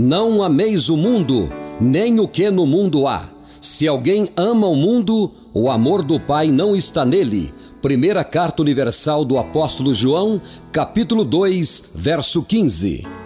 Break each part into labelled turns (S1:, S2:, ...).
S1: Não ameis o mundo, nem o que no mundo há. Se alguém ama o mundo, o amor do Pai não está nele. Primeira Carta Universal do Apóstolo João, capítulo 2, verso 15.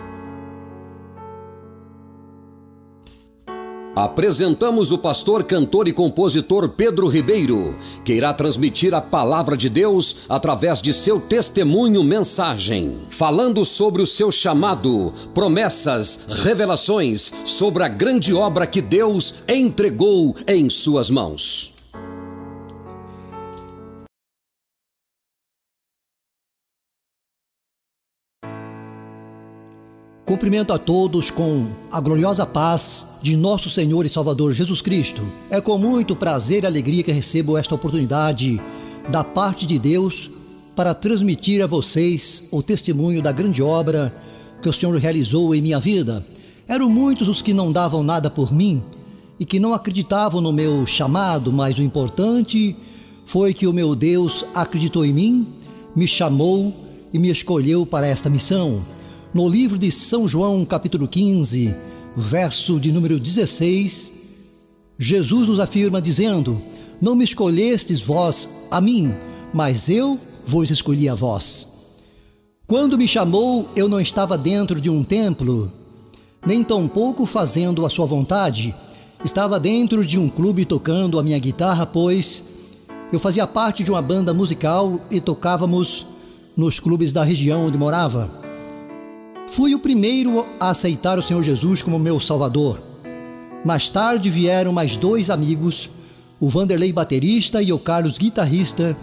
S1: Apresentamos o pastor, cantor e compositor Pedro Ribeiro, que irá transmitir a palavra de Deus através de seu testemunho-mensagem, falando sobre o seu chamado, promessas, revelações sobre a grande obra que Deus entregou em suas mãos.
S2: Cumprimento a todos com a gloriosa paz de nosso Senhor e Salvador Jesus Cristo. É com muito prazer e alegria que recebo esta oportunidade da parte de Deus para transmitir a vocês o testemunho da grande obra que o Senhor realizou em minha vida. Eram muitos os que não davam nada por mim e que não acreditavam no meu chamado, mas o importante foi que o meu Deus acreditou em mim, me chamou e me escolheu para esta missão. No livro de São João, capítulo 15, verso de número 16, Jesus nos afirma dizendo: não me escolhestes vós a mim, mas eu vos escolhi a vós. Quando me chamou, eu não estava dentro de um templo, nem tampouco fazendo a sua vontade. Estava dentro de um clube tocando a minha guitarra, pois eu fazia parte de uma banda musical e tocávamos nos clubes da região onde morava. Fui o primeiro a aceitar o Senhor Jesus como meu Salvador. Mais tarde vieram mais dois amigos, o Vanderlei baterista e o Carlos guitarrista,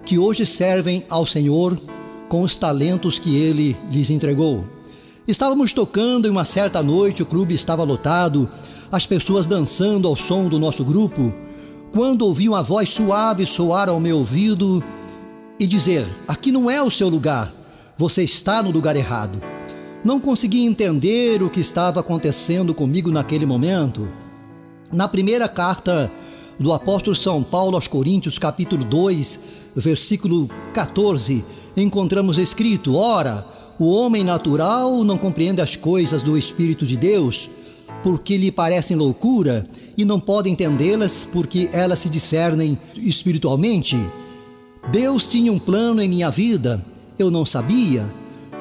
S2: que hoje servem ao Senhor com os talentos que Ele lhes entregou. Estávamos tocando e uma certa noite o clube estava lotado, as pessoas dançando ao som do nosso grupo, quando ouvi uma voz suave soar ao meu ouvido e dizer: aqui não é o seu lugar, você está no lugar errado. Não consegui entender o que estava acontecendo comigo naquele momento. Na primeira carta do apóstolo São Paulo aos Coríntios, capítulo 2, versículo 14, encontramos escrito: ora, o homem natural não compreende as coisas do Espírito de Deus, porque lhe parecem loucura, e não pode entendê-las, porque elas se discernem espiritualmente. Deus tinha um plano em minha vida, eu não sabia.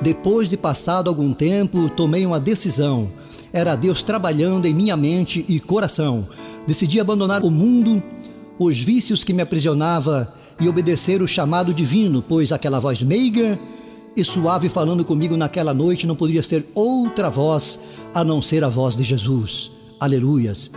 S2: Depois de passado algum tempo, tomei uma decisão. Era Deus trabalhando em minha mente e coração. Decidi abandonar o mundo, os vícios que me aprisionavam e obedecer o chamado divino, pois aquela voz meiga e suave falando comigo naquela noite não poderia ser outra voz a não ser a voz de Jesus. Aleluias!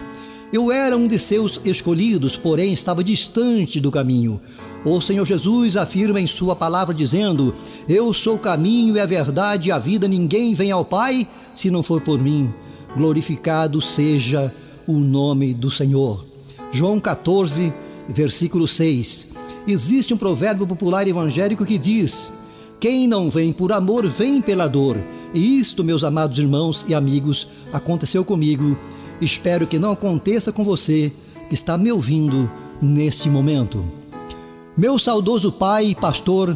S2: Eu era um de seus escolhidos, porém estava distante do caminho. O Senhor Jesus afirma em sua palavra dizendo: eu sou o caminho e a verdade e a vida, ninguém vem ao Pai se não for por mim. Glorificado seja o nome do Senhor. João 14, versículo 6. Existe um provérbio popular evangélico que diz: quem não vem por amor, vem pela dor. E isto, meus amados irmãos e amigos, aconteceu comigo. Espero que não aconteça com você que está me ouvindo neste momento. Meu saudoso pai, pastor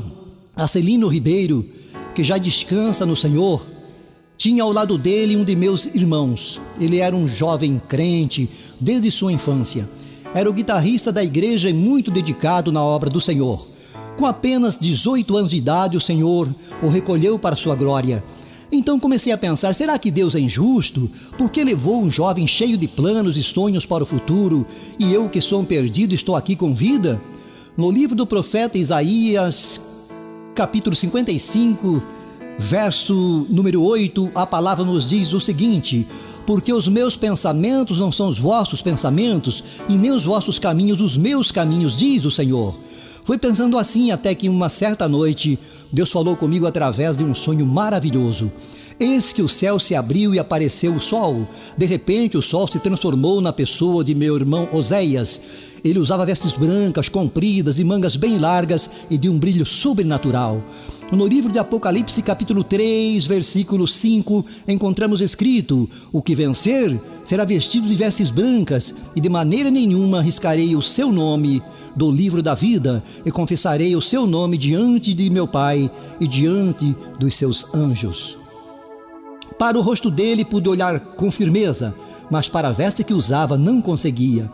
S2: Acelino Ribeiro, que já descansa no Senhor, tinha ao lado dele um de meus irmãos. Ele era um jovem crente desde sua infância. Era o guitarrista da igreja e muito dedicado na obra do Senhor. Com apenas 18 anos de idade, o Senhor o recolheu para sua glória. Então comecei a pensar: será que Deus é injusto? Porque levou um jovem cheio de planos e sonhos para o futuro, e eu, que sou um perdido, estou aqui com vida? No livro do profeta Isaías, capítulo 55, verso número 8, a palavra nos diz o seguinte: porque os meus pensamentos não são os vossos pensamentos, e nem os vossos caminhos os meus caminhos, diz o Senhor. Fui pensando assim até que uma certa noite Deus falou comigo através de um sonho maravilhoso. Eis que o céu se abriu e apareceu o sol. De repente o sol se transformou na pessoa de meu irmão Oséias. Ele usava vestes brancas, compridas e mangas bem largas e de um brilho sobrenatural. No livro de Apocalipse, capítulo 3, versículo 5, encontramos escrito: o que vencer será vestido de vestes brancas, e de maneira nenhuma riscarei o seu nome do livro da vida, e confessarei o seu nome diante de meu Pai e diante dos seus anjos. Para o rosto dele pude olhar com firmeza, mas para a veste que usava não conseguia,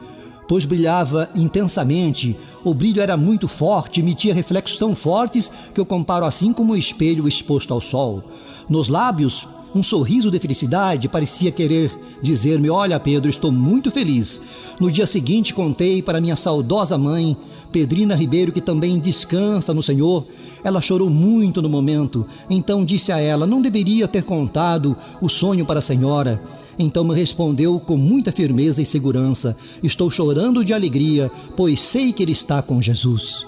S2: pois brilhava intensamente. O brilho era muito forte, emitia reflexos tão fortes que eu comparo assim como um espelho exposto ao sol. Nos lábios, um sorriso de felicidade parecia querer dizer-me: olha, Pedro, estou muito feliz. No dia seguinte contei para minha saudosa mãe, Pedrina Ribeiro, que também descansa no Senhor. Ela chorou muito no momento. Então disse a ela: não deveria ter contado o sonho para a senhora. Então me respondeu com muita firmeza e segurança: estou chorando de alegria, pois sei que ele está com Jesus.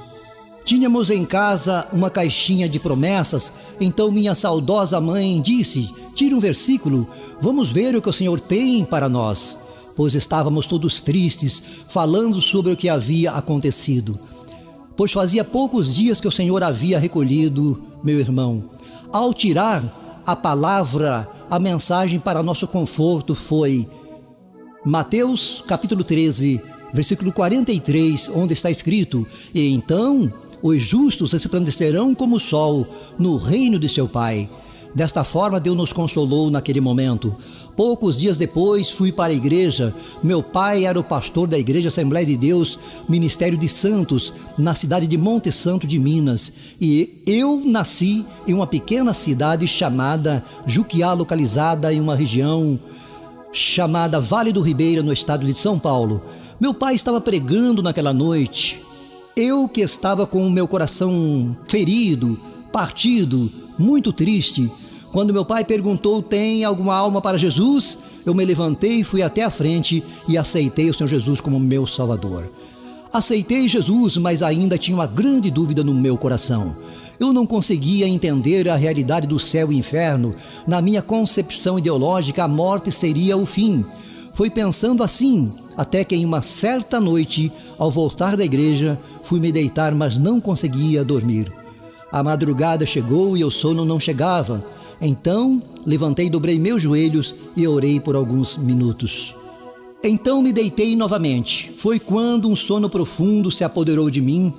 S2: Tínhamos em casa uma caixinha de promessas. Então minha saudosa mãe disse: tire um versículo, vamos ver o que o Senhor tem para nós. Pois estávamos todos tristes, falando sobre o que havia acontecido. Pois fazia poucos dias que o Senhor havia recolhido meu irmão. Ao tirar a palavra, a mensagem para nosso conforto foi Mateus capítulo 13, versículo 43, onde está escrito: e então os justos resplandecerão como o sol no reino de seu Pai. Desta forma, Deus nos consolou naquele momento. Poucos dias depois, fui para a igreja. Meu pai era o pastor da Igreja Assembleia de Deus, Ministério de Santos, na cidade de Monte Santo de Minas. E eu nasci em uma pequena cidade chamada Juquiá, localizada em uma região chamada Vale do Ribeira, no estado de São Paulo. Meu pai estava pregando naquela noite. Eu que estava com o meu coração ferido, partido, muito triste. Quando meu pai perguntou: tem alguma alma para Jesus? Eu me levantei, fui até a frente e aceitei o Senhor Jesus como meu Salvador. Aceitei Jesus, mas ainda tinha uma grande dúvida no meu coração. Eu não conseguia entender a realidade do céu e inferno. Na minha concepção ideológica, a morte seria o fim. Foi pensando assim, até que em uma certa noite, ao voltar da igreja, fui me deitar, mas não conseguia dormir. A madrugada chegou e o sono não chegava. Então, levantei, dobrei meus joelhos e orei por alguns minutos. Então me deitei novamente. Foi quando um sono profundo se apoderou de mim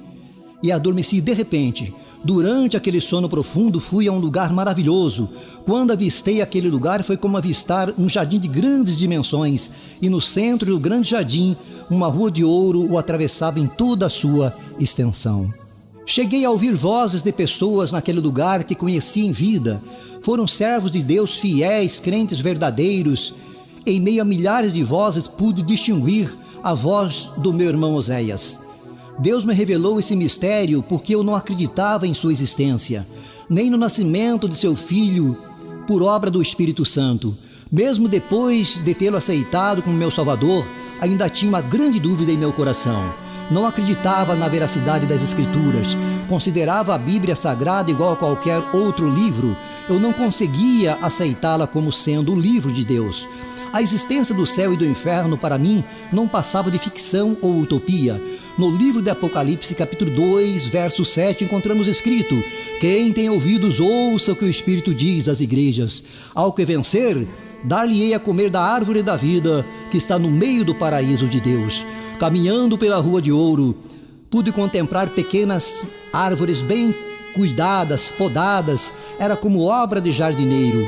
S2: e adormeci de repente. Durante aquele sono profundo, fui a um lugar maravilhoso. Quando avistei aquele lugar, foi como avistar um jardim de grandes dimensões. E no centro do grande jardim, uma rua de ouro o atravessava em toda a sua extensão. Cheguei a ouvir vozes de pessoas naquele lugar que conheci em vida. Foram servos de Deus fiéis, crentes verdadeiros. Em meio a milhares de vozes, pude distinguir a voz do meu irmão Oséias. Deus me revelou esse mistério porque eu não acreditava em sua existência, nem no nascimento de seu filho por obra do Espírito Santo. Mesmo depois de tê-lo aceitado como meu Salvador, ainda tinha uma grande dúvida em meu coração. Não acreditava na veracidade das Escrituras, considerava a Bíblia sagrada igual a qualquer outro livro. Eu não conseguia aceitá-la como sendo o livro de Deus. A existência do céu e do inferno, para mim, não passava de ficção ou utopia. No livro de Apocalipse, capítulo 2, verso 7, encontramos escrito: quem tem ouvidos, ouça o que o Espírito diz às igrejas. Ao que vencer, dar-lhe-ei a comer da árvore da vida, que está no meio do paraíso de Deus. Caminhando pela rua de ouro, pude contemplar pequenas árvores bem cuidadas, podadas, era como obra de jardineiro.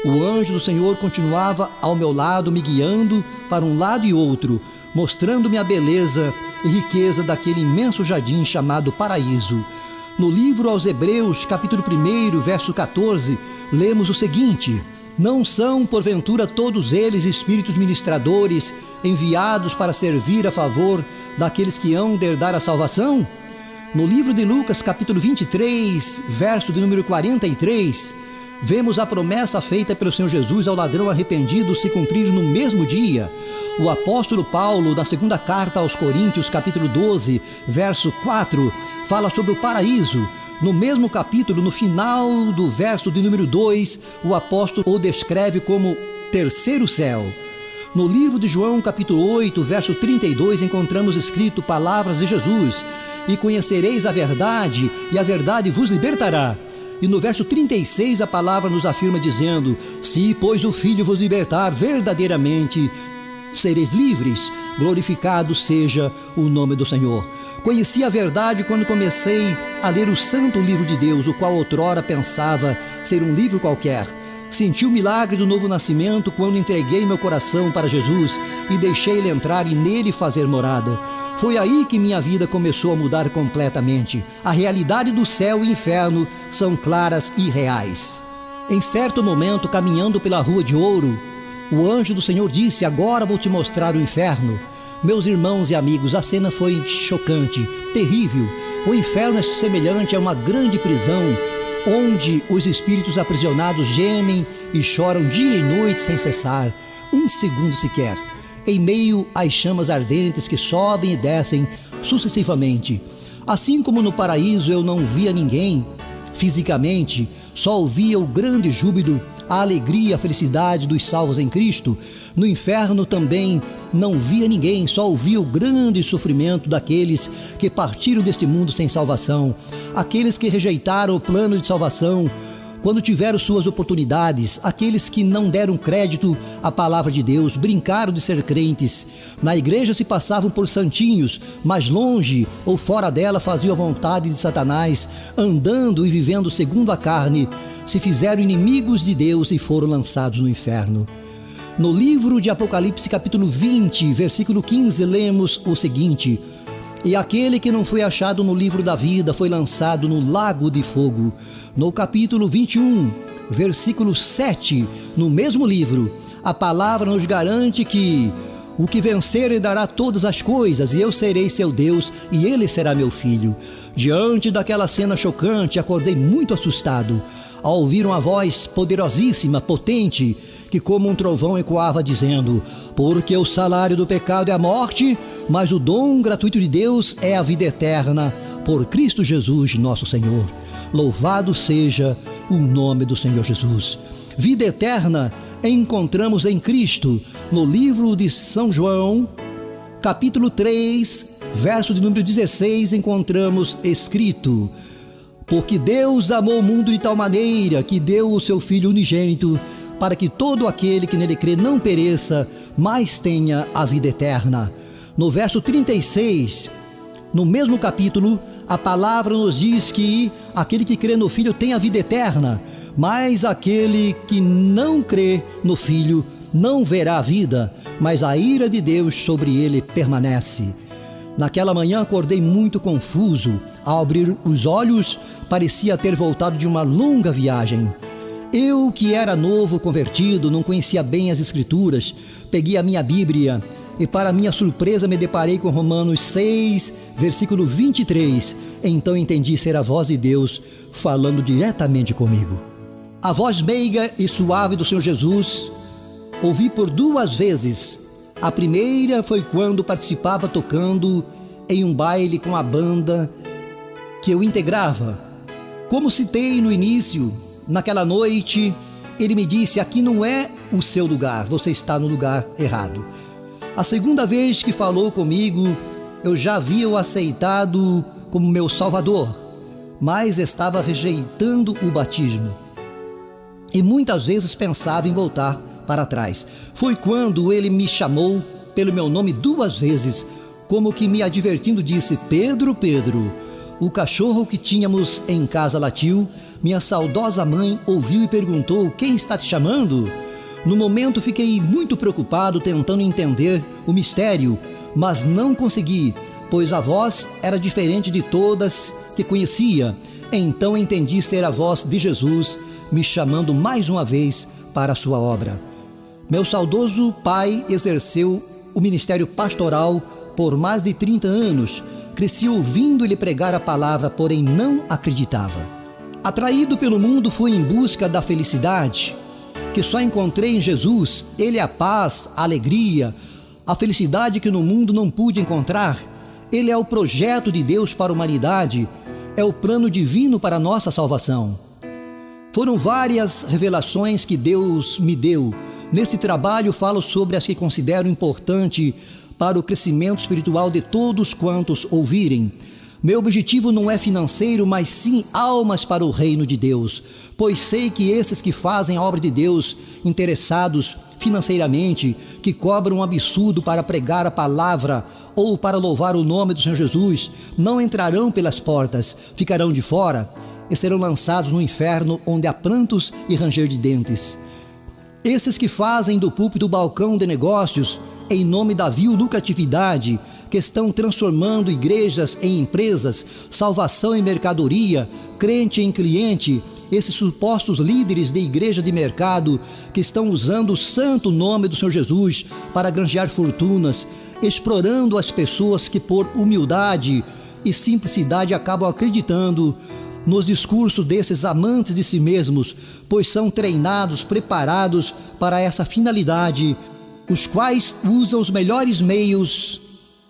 S2: O anjo do Senhor continuava ao meu lado, me guiando para um lado e outro, mostrando-me a beleza e riqueza daquele imenso jardim chamado paraíso. No livro aos Hebreus, capítulo 1, verso 14, lemos o seguinte: não são, porventura, todos eles espíritos ministradores, enviados para servir a favor daqueles que hão de herdar a salvação? No livro de Lucas, capítulo 23, verso de número 43, vemos a promessa feita pelo Senhor Jesus ao ladrão arrependido se cumprir no mesmo dia. O apóstolo Paulo, na segunda carta aos Coríntios, capítulo 12, verso 4, fala sobre o paraíso. No mesmo capítulo, no final do verso de número 2, o apóstolo o descreve como terceiro céu. No livro de João, capítulo 8, verso 32, encontramos escrito palavras de Jesus: e conhecereis a verdade, e a verdade vos libertará. E no verso 36 a palavra nos afirma dizendo: se, pois, o Filho vos libertar, verdadeiramente sereis livres. Glorificado seja o nome do Senhor. Conheci a verdade quando comecei a ler o santo livro de Deus, o qual outrora pensava ser um livro qualquer. Senti o milagre do novo nascimento quando entreguei meu coração para Jesus e deixei Ele entrar e nele fazer morada. Foi aí que minha vida começou a mudar completamente. A realidade do céu e inferno são claras e reais. Em certo momento, caminhando pela Rua de Ouro, o anjo do Senhor disse: agora vou te mostrar o inferno. Meus irmãos e amigos, a cena foi chocante, terrível. O inferno é semelhante a uma grande prisão, onde os espíritos aprisionados gemem e choram dia e noite sem cessar, um segundo sequer, em meio às chamas ardentes que sobem e descem sucessivamente. Assim como no paraíso eu não via ninguém fisicamente, só ouvia o grande júbilo, a alegria, a felicidade dos salvos em Cristo. No inferno também não via ninguém, só ouvia o grande sofrimento daqueles que partiram deste mundo sem salvação, aqueles que rejeitaram o plano de salvação quando tiveram suas oportunidades, aqueles que não deram crédito à palavra de Deus, brincaram de ser crentes. Na igreja se passavam por santinhos, mas longe ou fora dela faziam a vontade de Satanás, andando e vivendo segundo a carne, se fizeram inimigos de Deus e foram lançados no inferno. No livro de Apocalipse, capítulo 20, versículo 15, lemos o seguinte: e aquele que não foi achado no livro da vida foi lançado no lago de fogo. No capítulo 21, versículo 7, no mesmo livro, a palavra nos garante que o que vencer herdará todas as coisas, e eu serei seu Deus, e ele será meu filho. Diante daquela cena chocante, acordei muito assustado, ao ouvir uma voz poderosíssima, potente, que como um trovão ecoava dizendo: porque o salário do pecado é a morte, mas o dom gratuito de Deus é a vida eterna, por Cristo Jesus, nosso Senhor. Louvado seja o nome do Senhor Jesus. Vida eterna encontramos em Cristo, no livro de São João, capítulo 3, verso de número 16, encontramos escrito: porque Deus amou o mundo de tal maneira que deu o seu Filho unigênito, para que todo aquele que nele crê não pereça, mas tenha a vida eterna. No verso 36, no mesmo capítulo, a palavra nos diz que aquele que crê no Filho tem a vida eterna, mas aquele que não crê no Filho não verá a vida, mas a ira de Deus sobre ele permanece. Naquela manhã acordei muito confuso. Ao abrir os olhos, parecia ter voltado de uma longa viagem. Eu, que era novo convertido, não conhecia bem as Escrituras, peguei a minha Bíblia e, para minha surpresa, me deparei com Romanos 6, versículo 23. Então entendi ser a voz de Deus falando diretamente comigo. A voz meiga e suave do Senhor Jesus ouvi por 2 vezes. A primeira foi quando participava tocando em um baile com a banda que eu integrava. Como citei no início, naquela noite, ele me disse: aqui não é o seu lugar, você está no lugar errado. A segunda vez que falou comigo, eu já havia o aceitado como meu Salvador, mas estava rejeitando o batismo. E muitas vezes pensava em voltar para trás. Foi quando ele me chamou pelo meu nome 2 vezes, como que me advertindo, disse: Pedro, Pedro. O cachorro que tínhamos em casa latiu. Minha saudosa mãe ouviu e perguntou: quem está te chamando? No momento fiquei muito preocupado, tentando entender o mistério, mas não consegui, pois a voz era diferente de todas que conhecia. Então entendi ser a voz de Jesus me chamando mais uma vez para a sua obra. Meu saudoso pai exerceu o ministério pastoral por mais de 30 anos. Cresci ouvindo ele pregar a palavra, porém não acreditava. Atraído pelo mundo, fui em busca da felicidade, que só encontrei em Jesus. Ele é a paz, a alegria, a felicidade que no mundo não pude encontrar. Ele é o projeto de Deus para a humanidade, é o plano divino para a nossa salvação. Foram várias revelações que Deus me deu. Nesse trabalho falo sobre as que considero importante para o crescimento espiritual de todos quantos ouvirem. Meu objetivo não é financeiro, mas sim almas para o reino de Deus, pois sei que esses que fazem a obra de Deus, interessados financeiramente, que cobram um absurdo para pregar a palavra ou para louvar o nome do Senhor Jesus, não entrarão pelas portas, ficarão de fora. e serão lançados no inferno, onde há prantos e ranger de dentes. Esses que fazem do púlpito balcão de negócios, em nome da vil lucratividade, que estão transformando igrejas em empresas, salvação em mercadoria, crente em cliente, esses supostos líderes de igreja de mercado que estão usando o santo nome do Senhor Jesus para granjear fortunas, explorando as pessoas que por humildade e simplicidade acabam acreditando nos discursos desses amantes de si mesmos, pois são treinados, preparados para essa finalidade, os quais usam os melhores meios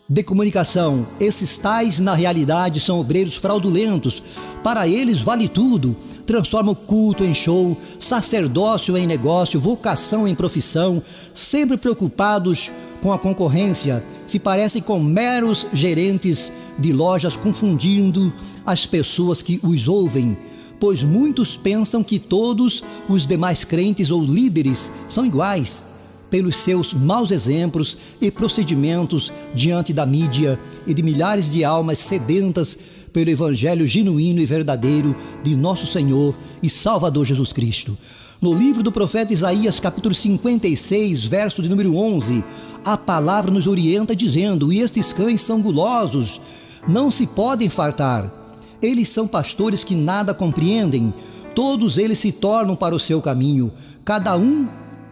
S2: de comunicação. Esses tais, na realidade, são obreiros fraudulentos. Para eles vale tudo, transformam culto em show, sacerdócio em negócio, vocação em profissão, sempre preocupados com a concorrência, se parecem com meros gerentes de lojas, confundindo as pessoas que os ouvem, pois muitos pensam que todos os demais crentes ou líderes são iguais, pelos seus maus exemplos e procedimentos diante da mídia e de milhares de almas sedentas pelo evangelho genuíno e verdadeiro de nosso Senhor e Salvador Jesus Cristo. No livro do profeta Isaías, capítulo 56, verso de número 11, a palavra nos orienta dizendo: "E estes cães são gulosos, não se podem fartar. Eles são pastores que nada compreendem. Todos eles se tornam para o seu caminho, cada um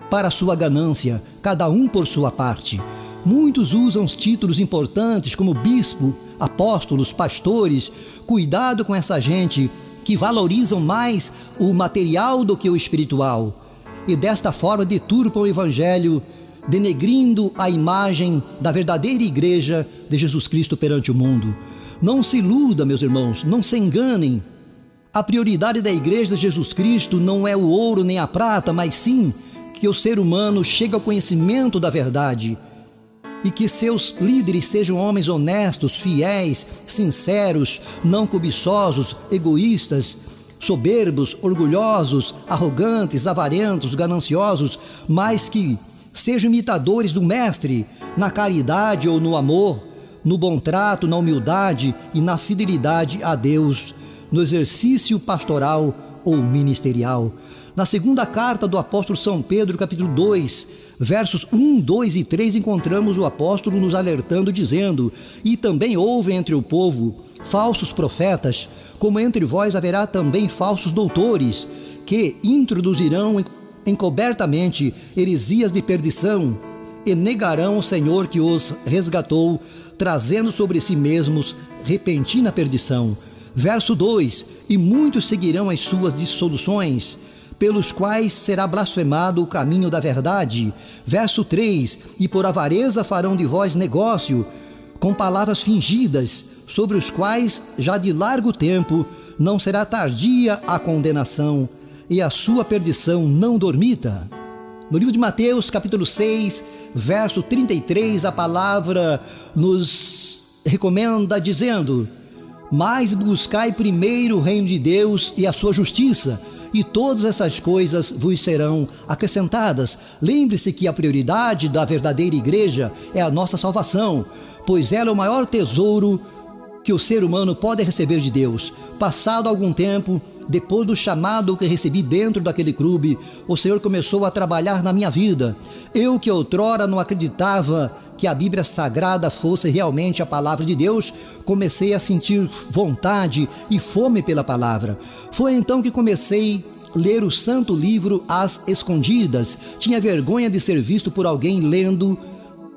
S2: para a sua ganância, cada um por sua parte." Muitos usam os títulos importantes como bispo, apóstolos, pastores. Cuidado com essa gente que valorizam mais o material do que o espiritual, e desta forma deturpam o evangelho, denegrindo a imagem da verdadeira igreja de Jesus Cristo perante o mundo. Não se iluda, meus irmãos, não se enganem. A prioridade da igreja de Jesus Cristo não é o ouro nem a prata, mas sim que o ser humano chegue ao conhecimento da verdade e que seus líderes sejam homens honestos, fiéis, sinceros, não cobiçosos, egoístas, soberbos, orgulhosos, arrogantes, avarentos, gananciosos, mas que sejam imitadores do Mestre na caridade ou no amor, no bom trato, na humildade e na fidelidade a Deus, no exercício pastoral ou ministerial. Na segunda carta do apóstolo São Pedro, capítulo 2, versos 1, 2 e 3, encontramos o apóstolo nos alertando, dizendo: "E também houve entre o povo falsos profetas, como entre vós haverá também falsos doutores, que introduzirão encobertamente heresias de perdição, e negarão o Senhor que os resgatou, trazendo sobre si mesmos repentina perdição." Verso 2: "E muitos seguirão as suas dissoluções, pelos quais será blasfemado o caminho da verdade." Verso 3: "E por avareza farão de vós negócio, com palavras fingidas, sobre os quais já de largo tempo não será tardia a condenação, e a sua perdição não dormita." No livro de Mateus, capítulo 6, verso 33, a palavra nos recomenda dizendo: "Mas buscai primeiro o reino de Deus e a sua justiça, e todas essas coisas vos serão acrescentadas." Lembre-se que a prioridade da verdadeira igreja é a nossa salvação, pois ela é o maior tesouro que o ser humano pode receber de Deus. Passado algum tempo, depois do chamado que recebi dentro daquele clube, o Senhor começou a trabalhar na minha vida. Eu que outrora não acreditava que a Bíblia Sagrada fosse realmente a palavra de Deus, comecei a sentir vontade e fome pela palavra. Foi então que comecei a ler o santo livro às escondidas. Tinha vergonha de ser visto por alguém lendo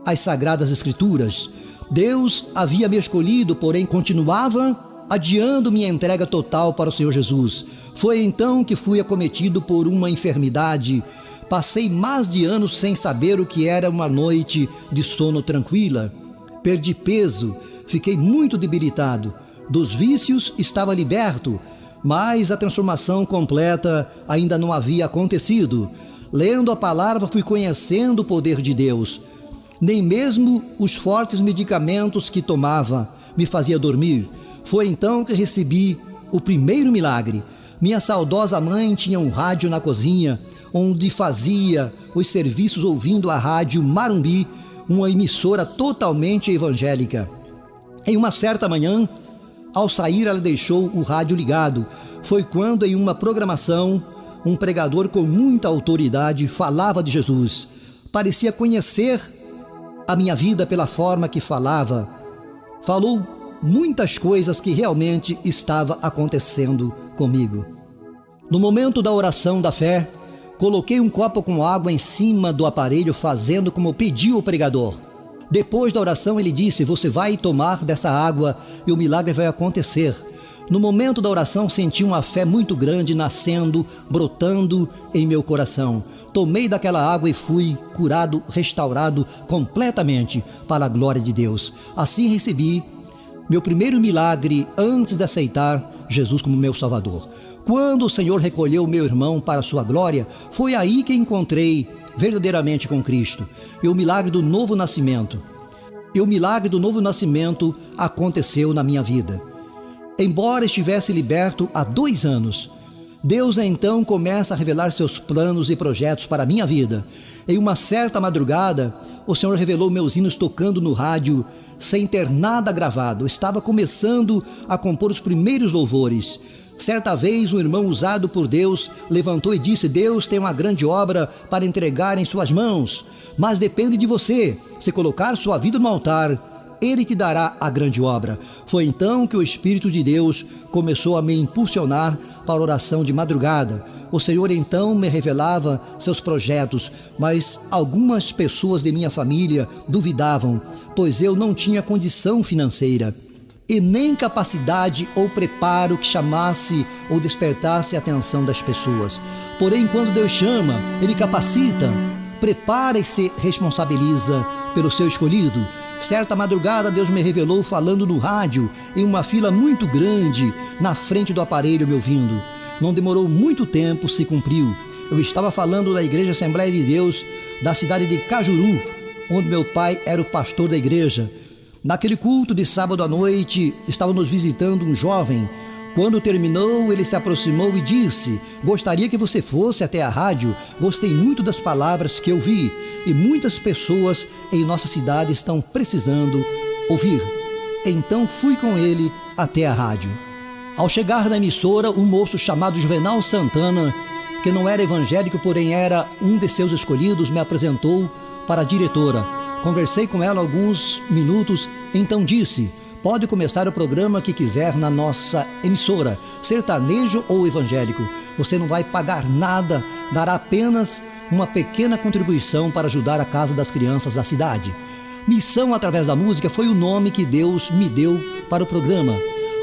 S2: as Sagradas Escrituras. Deus havia me escolhido, porém continuava adiando minha entrega total para o Senhor Jesus. Foi então que fui acometido por uma enfermidade. Passei mais de anos sem saber o que era uma noite de sono tranquila. Perdi peso, fiquei muito debilitado. Dos vícios estava liberto, mas a transformação completa ainda não havia acontecido. Lendo a palavra, fui conhecendo o poder de Deus. Nem mesmo os fortes medicamentos que tomava me fazia dormir. Foi então que recebi o primeiro milagre. Minha saudosa mãe tinha um rádio na cozinha, onde fazia os serviços ouvindo a rádio Marumbi, uma emissora totalmente evangélica. Em uma certa manhã, ao sair, ela deixou o rádio ligado. foi quando, em uma programação, um pregador com muita autoridade falava de Jesus. Parecia conhecer a minha vida pela forma que falava. Falou muitas coisas que realmente estava acontecendo comigo. No momento da oração da fé, coloquei um copo com água em cima do aparelho, fazendo como pediu o pregador. Depois da oração ele disse: você vai tomar dessa água e o milagre vai acontecer. No momento da oração senti uma fé muito grande nascendo, brotando em meu coração. Tomei daquela água e fui curado, restaurado completamente para a glória de Deus. Assim recebi meu primeiro milagre antes de aceitar Jesus como meu Salvador. Quando o Senhor recolheu meu irmão para a sua glória, foi aí que encontrei verdadeiramente com Cristo. E o milagre do novo nascimento. Aconteceu na minha vida. Embora estivesse liberto há 2 anos, Deus então começa a revelar seus planos e projetos para a minha vida. Em uma certa madrugada, o Senhor revelou meus hinos tocando no rádio, sem ter nada gravado. Estava começando a compor os primeiros louvores. Certa vez, um irmão usado por Deus levantou e disse: Deus tem uma grande obra para entregar em suas mãos, mas depende de você. Se colocar sua vida no altar, Ele te dará a grande obra. Foi então que o Espírito de Deus começou a me impulsionar para a oração de madrugada. O Senhor então me revelava seus projetos, mas algumas pessoas de minha família duvidavam, pois eu não tinha condição financeira e nem capacidade ou preparo que chamasse ou despertasse a atenção das pessoas. Porém, quando Deus chama, Ele capacita, prepara e se responsabiliza pelo seu escolhido. Certa madrugada, Deus me revelou falando no rádio, em uma fila muito grande, na frente do aparelho me ouvindo. Não demorou muito tempo, se cumpriu. Eu estava falando na Igreja Assembleia de Deus, da cidade de Cajuru, onde meu pai era o pastor da igreja. Naquele culto de sábado à noite, estava nos visitando um jovem. Quando terminou, ele se aproximou e disse: gostaria que você fosse até a rádio. Gostei muito das palavras que eu vi e muitas pessoas em nossa cidade estão precisando ouvir. Então fui com ele até a rádio. Ao chegar na emissora, um moço chamado Juvenal Santana, que não era evangélico, porém era um de seus escolhidos, me apresentou para a diretora. Conversei com ela alguns minutos, então disse: pode começar o programa que quiser na nossa emissora, sertanejo ou evangélico. Você não vai pagar nada, dará apenas uma pequena contribuição para ajudar a Casa das Crianças da cidade. Missão através da música foi o nome que Deus me deu para o programa.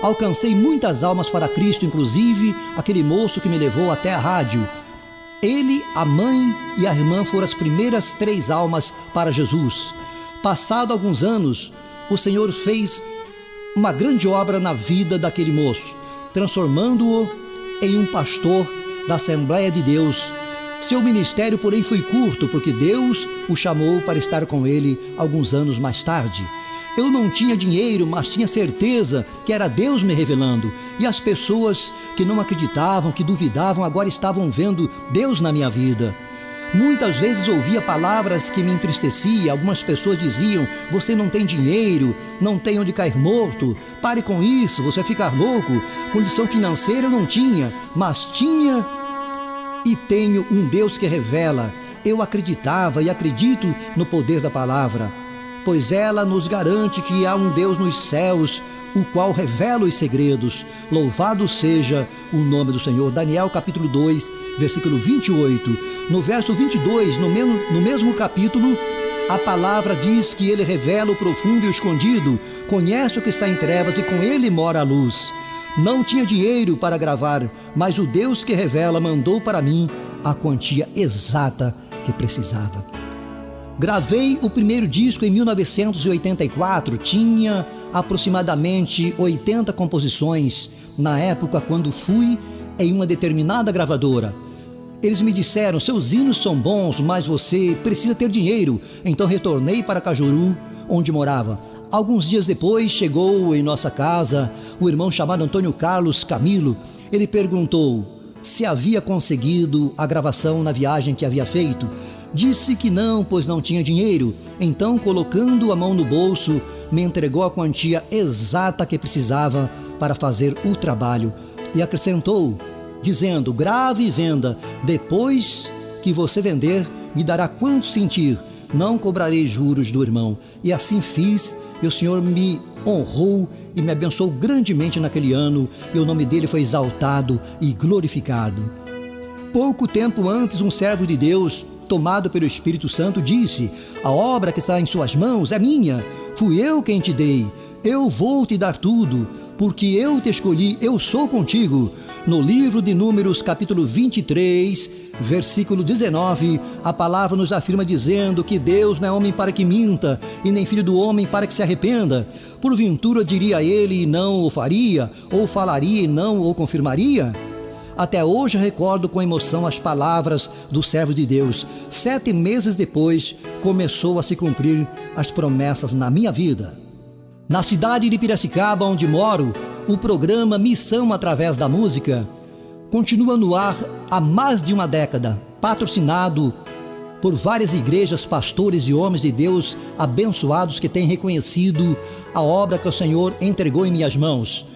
S2: Alcancei muitas almas para Cristo, inclusive aquele moço que me levou até a rádio. Ele, a mãe e a irmã foram as primeiras 3 almas para Jesus. Passado alguns anos, o Senhor fez uma grande obra na vida daquele moço, transformando-o em um pastor da Assembleia de Deus. Seu ministério, porém, foi curto, porque Deus o chamou para estar com ele alguns anos mais tarde. Eu não tinha dinheiro, mas tinha certeza que era Deus me revelando. E as pessoas que não acreditavam, que duvidavam, agora estavam vendo Deus na minha vida. Muitas vezes ouvia palavras que me entristeciam. Algumas pessoas diziam: você não tem dinheiro, não tem onde cair morto, pare com isso, você vai ficar louco. Condição financeira eu não tinha, mas tinha e tenho um Deus que revela. Eu acreditava e acredito no poder da palavra, pois ela nos garante que há um Deus nos céus, o qual revela os segredos. Louvado seja o nome do Senhor. Daniel capítulo 2, versículo 28. No verso 22, no mesmo capítulo, a palavra diz que ele revela o profundo e o escondido, conhece o que está em trevas e com ele mora a luz. Não tinha dinheiro para gravar, mas o Deus que revela mandou para mim a quantia exata que precisava. Gravei o primeiro disco em 1984, tinha aproximadamente 80 composições na época quando fui em uma determinada gravadora. Eles me disseram: seus hinos são bons, mas você precisa ter dinheiro. Então retornei para Cajuru, onde morava. Alguns dias depois chegou em nossa casa um irmão chamado Antônio Carlos Camilo. Ele perguntou se havia conseguido a gravação na viagem que havia feito. Disse que não, pois não tinha dinheiro. Então, colocando a mão no bolso, me entregou a quantia exata que precisava para fazer o trabalho. E acrescentou, dizendo, grave e venda, depois que você vender, me dará quanto sentir, não cobrarei juros do irmão. E assim fiz, e o Senhor me honrou e me abençoou grandemente naquele ano, e o nome dele foi exaltado e glorificado. Pouco tempo antes, um servo de Deus, tomado pelo Espírito Santo, disse, a obra que está em suas mãos é minha, fui eu quem te dei, eu vou te dar tudo, porque eu te escolhi, eu sou contigo. No livro de Números, capítulo 23, versículo 19, a palavra nos afirma dizendo que Deus não é homem para que minta, e nem filho do homem para que se arrependa. Porventura diria ele e não o faria, ou falaria e não o confirmaria? Até hoje recordo com emoção as palavras do servo de Deus. 7 meses depois, começou a se cumprir as promessas na minha vida. Na cidade de Piracicaba, onde moro, o programa Missão através da Música continua no ar há mais de uma década, patrocinado por várias igrejas, pastores e homens de Deus abençoados que têm reconhecido a obra que o Senhor entregou em minhas mãos,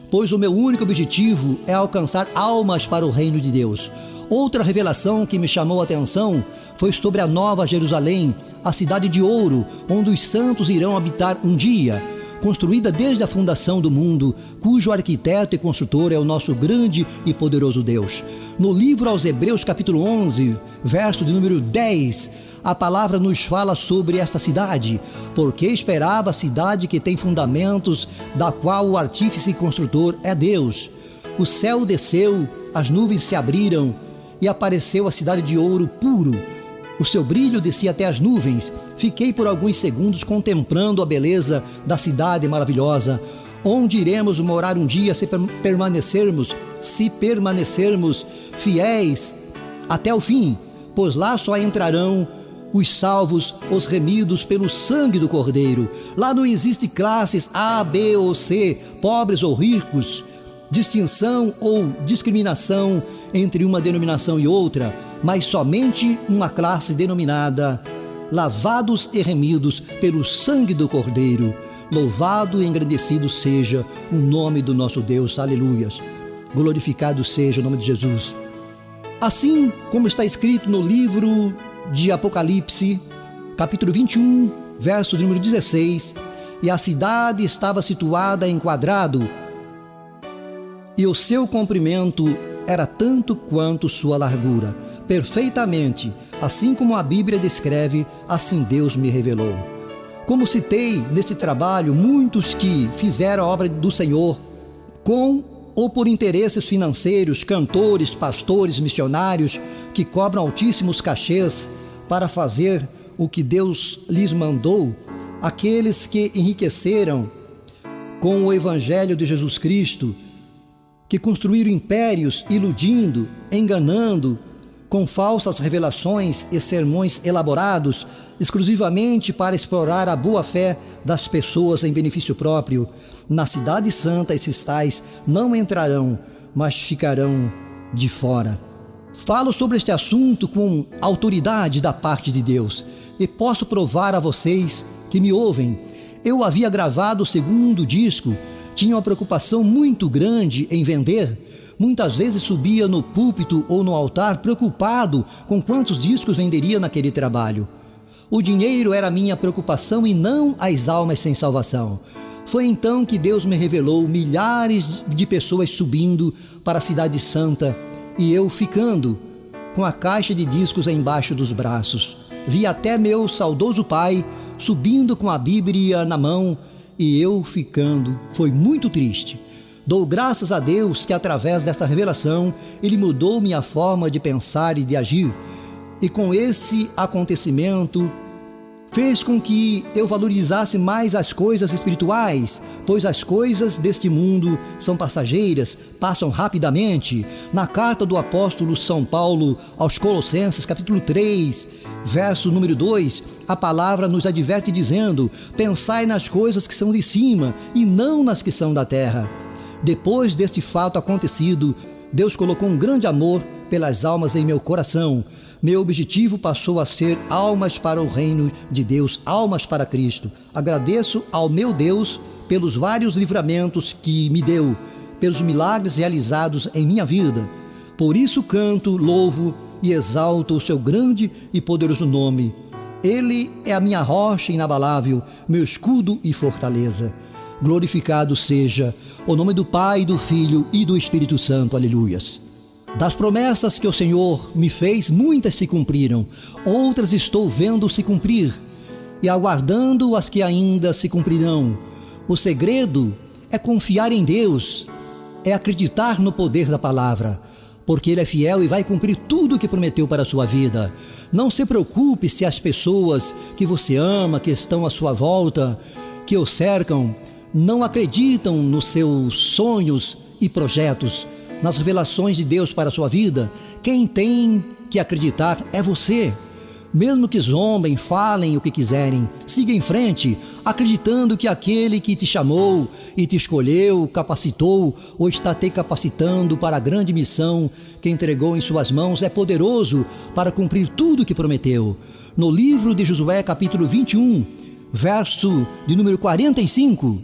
S2: pois o meu único objetivo é alcançar almas para o reino de Deus. Outra revelação que me chamou a atenção foi sobre a Nova Jerusalém, a cidade de ouro, onde os santos irão habitar um dia, construída desde a fundação do mundo, cujo arquiteto e construtor é o nosso grande e poderoso Deus. No livro aos Hebreus, capítulo 11, verso de número 10, a palavra nos fala sobre esta cidade, porque esperava a cidade que tem fundamentos, da qual o artífice e construtor é Deus. O céu desceu, as nuvens se abriram, e apareceu a cidade de ouro puro. O seu brilho descia até as nuvens. Fiquei por alguns segundos contemplando a beleza da cidade maravilhosa, onde iremos morar um dia se permanecermos fiéis até o fim, pois lá só entrarão os salvos, os remidos pelo sangue do Cordeiro. Lá não existe classes A, B ou C, pobres ou ricos, distinção ou discriminação entre uma denominação e outra, mas somente uma classe denominada lavados e remidos pelo sangue do Cordeiro. Louvado e engrandecido seja o nome do nosso Deus, aleluias. Glorificado seja o nome de Jesus. Assim como está escrito no livro de Apocalipse, capítulo 21, verso de número 16, e a cidade estava situada em quadrado, e o seu comprimento era tanto quanto sua largura, perfeitamente, assim como a Bíblia descreve, assim Deus me revelou. Como citei neste trabalho, muitos que fizeram a obra do Senhor com ou por interesses financeiros, cantores, pastores, missionários, que cobram altíssimos cachês para fazer o que Deus lhes mandou, aqueles que enriqueceram com o Evangelho de Jesus Cristo, que construíram impérios iludindo, enganando, com falsas revelações e sermões elaborados exclusivamente para explorar a boa-fé das pessoas em benefício próprio. Na cidade santa esses tais não entrarão, mas ficarão de fora. Falo sobre este assunto com autoridade da parte de Deus e posso provar a vocês que me ouvem. Eu havia gravado o segundo disco, tinha uma preocupação muito grande em vender. Muitas vezes subia no púlpito ou no altar preocupado com quantos discos venderia naquele trabalho. O dinheiro era a minha preocupação e não as almas sem salvação. Foi então que Deus me revelou milhares de pessoas subindo para a cidade santa e eu ficando com a caixa de discos embaixo dos braços. Vi até meu saudoso pai subindo com a Bíblia na mão e eu ficando. Foi muito triste. Dou graças a Deus que através desta revelação Ele mudou minha forma de pensar e de agir. E com esse acontecimento fez com que eu valorizasse mais as coisas espirituais, pois as coisas deste mundo são passageiras, passam rapidamente. Na carta do apóstolo São Paulo aos Colossenses, capítulo 3, verso número 2, a palavra nos adverte dizendo: pensai nas coisas que são de cima e não nas que são da terra. Depois deste fato acontecido, Deus colocou um grande amor pelas almas em meu coração. Meu objetivo passou a ser almas para o reino de Deus, almas para Cristo. Agradeço ao meu Deus pelos vários livramentos que me deu, pelos milagres realizados em minha vida. Por isso canto, louvo e exalto o seu grande e poderoso nome. Ele é a minha rocha inabalável, meu escudo e fortaleza. Glorificado seja o nome do Pai, do Filho e do Espírito Santo. Aleluias. Das promessas que o Senhor me fez, muitas se cumpriram, outras estou vendo se cumprir e aguardando as que ainda se cumprirão. O segredo é confiar em Deus, é acreditar no poder da palavra, porque Ele é fiel e vai cumprir tudo o que prometeu para a sua vida. Não se preocupe se as pessoas que você ama, que estão à sua volta, que o cercam, não acreditam nos seus sonhos e projetos, nas revelações de Deus para a sua vida. Quem tem que acreditar é você. Mesmo que zombem, falem o que quiserem, siga em frente, acreditando que aquele que te chamou e te escolheu, capacitou ou está te capacitando para a grande missão que entregou em suas mãos é poderoso para cumprir tudo o que prometeu. No livro de Josué, capítulo 21, verso de número 45,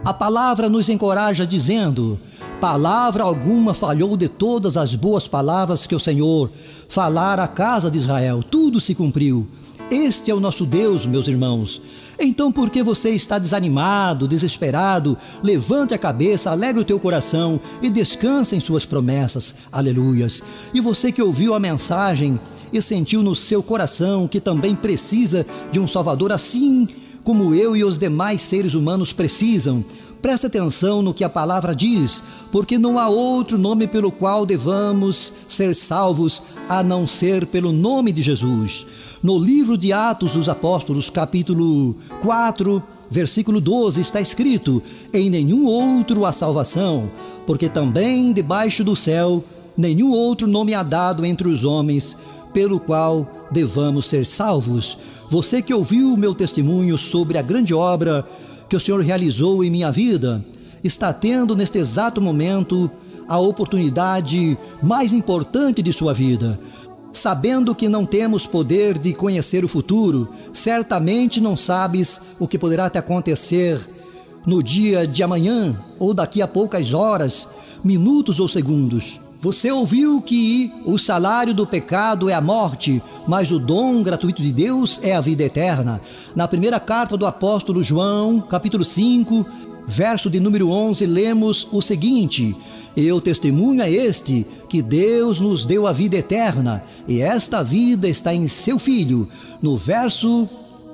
S2: a palavra nos encoraja dizendo: palavra alguma falhou de todas as boas palavras que o Senhor falara à casa de Israel, tudo se cumpriu. Este é o nosso Deus, meus irmãos. Então, por que você está desanimado, desesperado? Levante a cabeça, alegre o teu coração e descansa em suas promessas. Aleluias. E você que ouviu a mensagem e sentiu no seu coração que também precisa de um Salvador, assim como eu e os demais seres humanos precisam, preste atenção no que a palavra diz, porque não há outro nome pelo qual devamos ser salvos a não ser pelo nome de Jesus. No livro de Atos dos Apóstolos, capítulo 4, versículo 12, está escrito: em nenhum outro há salvação, porque também debaixo do céu nenhum outro nome há dado entre os homens pelo qual devamos ser salvos. Você que ouviu o meu testemunho sobre a grande obra que o Senhor realizou em minha vida, está tendo neste exato momento a oportunidade mais importante de sua vida. Sabendo que não temos poder de conhecer o futuro, certamente não sabes o que poderá te acontecer no dia de amanhã ou daqui a poucas horas, minutos ou segundos. Você ouviu que o salário do pecado é a morte, mas o dom gratuito de Deus é a vida eterna. Na primeira carta do apóstolo João, capítulo 5, verso de número 11, lemos o seguinte: e o testemunho é este, que Deus nos deu a vida eterna, e esta vida está em seu Filho. No verso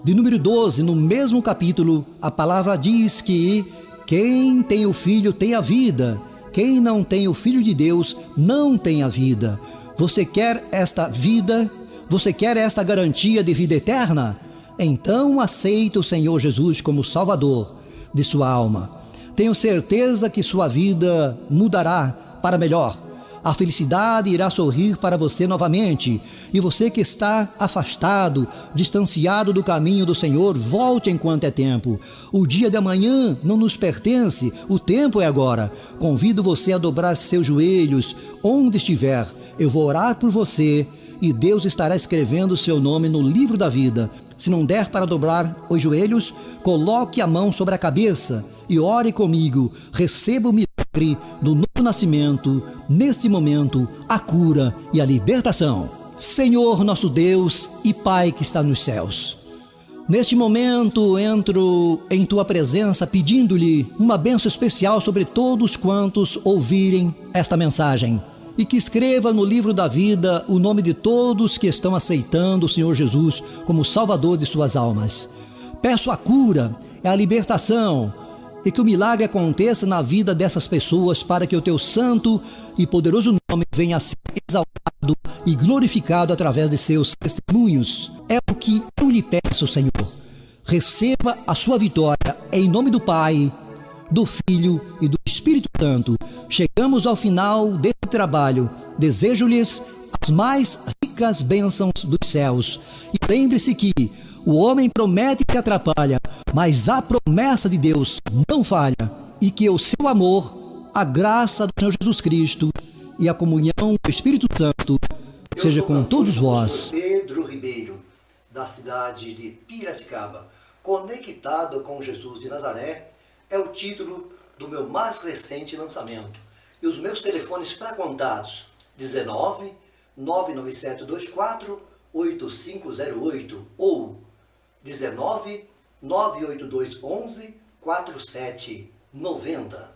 S2: de número 12, no mesmo capítulo, a palavra diz que quem tem o Filho tem a vida. Quem não tem o Filho de Deus não tem a vida. Você quer esta vida? Você quer esta garantia de vida eterna? Então aceite o Senhor Jesus como Salvador de sua alma. Tenho certeza que sua vida mudará para melhor. A felicidade irá sorrir para você novamente. E você que está afastado, distanciado do caminho do Senhor, volte enquanto é tempo. O dia de amanhã não nos pertence, o tempo é agora. Convido você a dobrar seus joelhos onde estiver. Eu vou orar por você e Deus estará escrevendo seu nome no livro da vida. Se não der para dobrar os joelhos, coloque a mão sobre a cabeça e ore comigo. Receba o milagre do novo nascimento, neste momento, a cura e a libertação. Senhor nosso Deus e Pai que está nos céus, neste momento entro em Tua presença pedindo-lhe uma bênção especial sobre todos quantos ouvirem esta mensagem, e que escreva no livro da vida o nome de todos que estão aceitando o Senhor Jesus como Salvador de suas almas. Peço a cura, a libertação, e que o milagre aconteça na vida dessas pessoas, para que o Teu santo e poderoso nome venha a ser exaltado e glorificado através de seus testemunhos. É o que eu lhe peço, Senhor. Receba a sua vitória em nome do Pai, do Filho e do Espírito Santo. Chegamos ao final desse trabalho. Desejo-lhes as mais ricas bênçãos dos céus. E lembre-se que o homem promete e se atrapalha, mas a promessa de Deus não falha. E que o seu amor, a graça do Senhor Jesus Cristo e a comunhão do Espírito Santo seja com todos vós.
S3: Pedro Ribeiro, da cidade de Piracicaba, conectado com Jesus de Nazaré, é o título do meu mais recente lançamento. E os meus telefones para contatos: 19 99724 8508 ou 19 98211 4790.